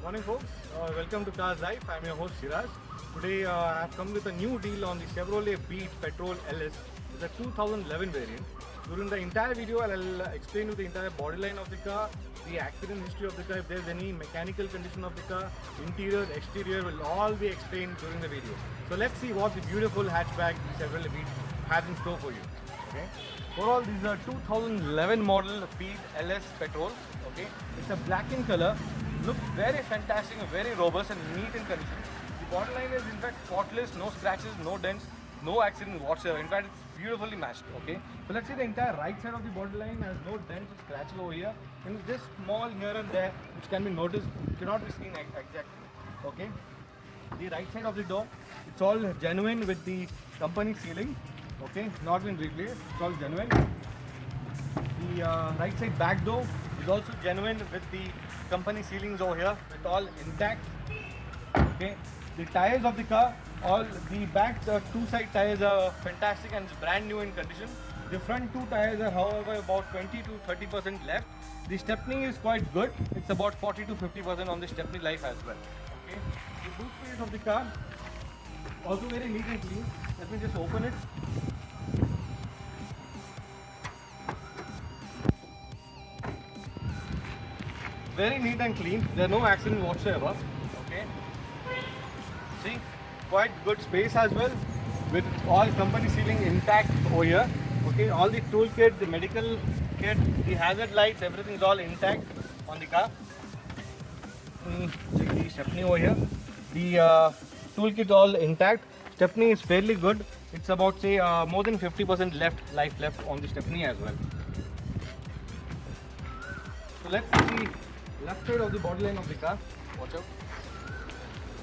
Morning folks, welcome to Cars Life. I'm your host Shiraz. Today I have come with a new deal on the Chevrolet Beat Petrol LS. It's a 2011 variant. During the entire video I'll explain you the entire body line of the car, the accident history of the car, if there's any mechanical condition of the car, interior, exterior will all be explained during the video. So let's see what the beautiful hatchback Chevrolet Beat has in store for you. Okay. Overall, this is a 2011 model Beat LS Petrol. Okay. It's a black in color. Looks very fantastic, very robust and neat in condition. The body line is in fact spotless, no scratches, no dents, no accident whatsoever. In fact, it's beautifully matched. Okay. So let's see the entire right side of the body line has no dents or scratches over here. And it's just small here and there, which can be noticed, cannot be seen exactly. Okay. The right side of the door, it's all genuine with the company sealing. Okay, not been replaced, it's all genuine. The right side back door is also genuine with the company ceilings over here, with all intact. Okay, the tires of the car, all the back two side tires are fantastic and brand new in condition. The front two tires are however about 20 to 30% left. The stepney is quite good, it's about 40 to 50% on the stepney life as well. Okay, the boot space of the car also very neat and clean. Let me just open it. Very neat and clean. There are no accident whatsoever. Okay. See, quite good space as well, with all company sealing intact over here. Okay, all the tool kit, the medical kit, the hazard lights, everything is all intact on the car. Check the stepney over here. The tool kit all intact. Stepney is fairly good. It's about say more than 50% life left on the stepney as well. So let's see the left side of the body line of the car. Watch out.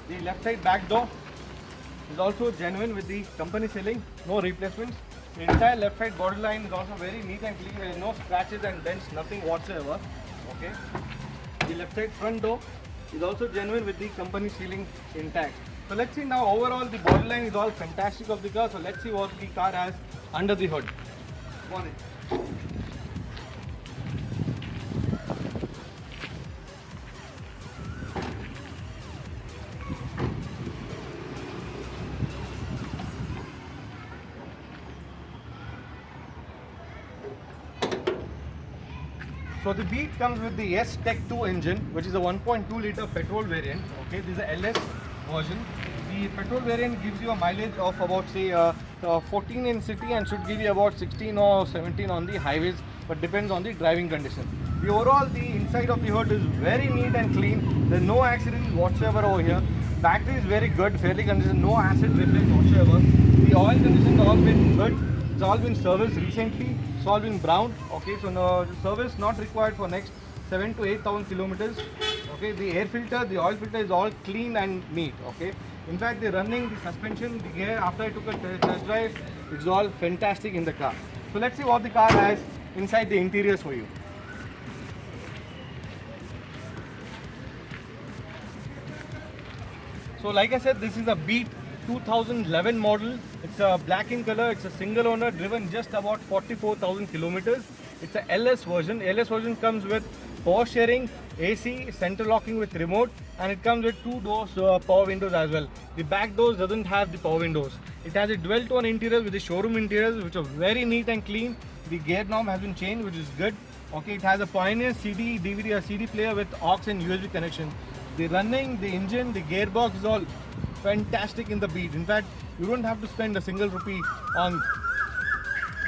The left side back door is also genuine with the company sealing, no replacements. The entire left side body line is also very neat and clean. There is no scratches and dents, nothing whatsoever. Okay. The left side front door is also genuine with the company sealing intact. So let's see now overall the body line is all fantastic of the car. So let's see what the car has under the hood. Bonnet. So the Beat comes with the S Tech 2 engine, which is a 1.2 liter petrol variant. Okay, this is a LS version. The petrol variant gives you a mileage of about say 14 in city and should give you about 16 or 17 on the highways, but depends on the driving condition. The overall, the inside of the hood is very neat and clean. There's no accidents whatsoever over here. Battery is very good, fairly conditioned, no acid reflex whatsoever. The oil condition has all been good. It's all been serviced recently. It's all been brown. Okay, so no service not required for next 7 to 8,000 kilometers. Okay, the air filter, the oil filter is all clean and neat. Okay, in fact, the running, the suspension, the gear, after I took a test drive, it's all fantastic in the car. So let's see what the car has inside the interiors for you. So like I said, this is a Beat 2011 model. It's a black in color. It's a single owner, driven just about 44,000 kilometers. It's a LS version. LS version comes with power steering, AC, center locking with remote, and it comes with two doors power windows as well. The back doors doesn't have the power windows. It has a dual tone interior with the showroom interiors, which are very neat and clean. The gear knob has been changed, which is good. Okay, it has a Pioneer CD, DVD, CD player with aux and USB connection. The running, the engine, the gearbox is all fantastic in the Beat. In fact, you don't have to spend a single rupee on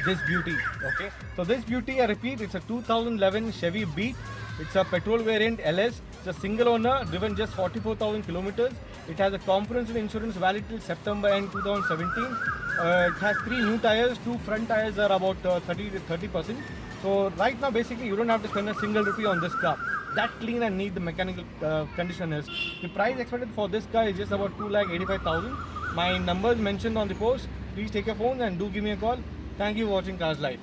this beauty. Okay, so this beauty, I repeat, it's a 2011 Chevy Beat. It's a petrol variant LS. It's a single owner, driven just 44,000 kilometers. It has a comprehensive insurance valid till September end 2017. It has 3 new tires. 2 front tires are about 30%. So right now, basically, you don't have to spend a single rupee on this car. That clean and neat the mechanical condition is. The price expected for this car is just about 2,85,000. My number is mentioned on the post. Please take your phone and do give me a call. Thank you for watching Cars Life.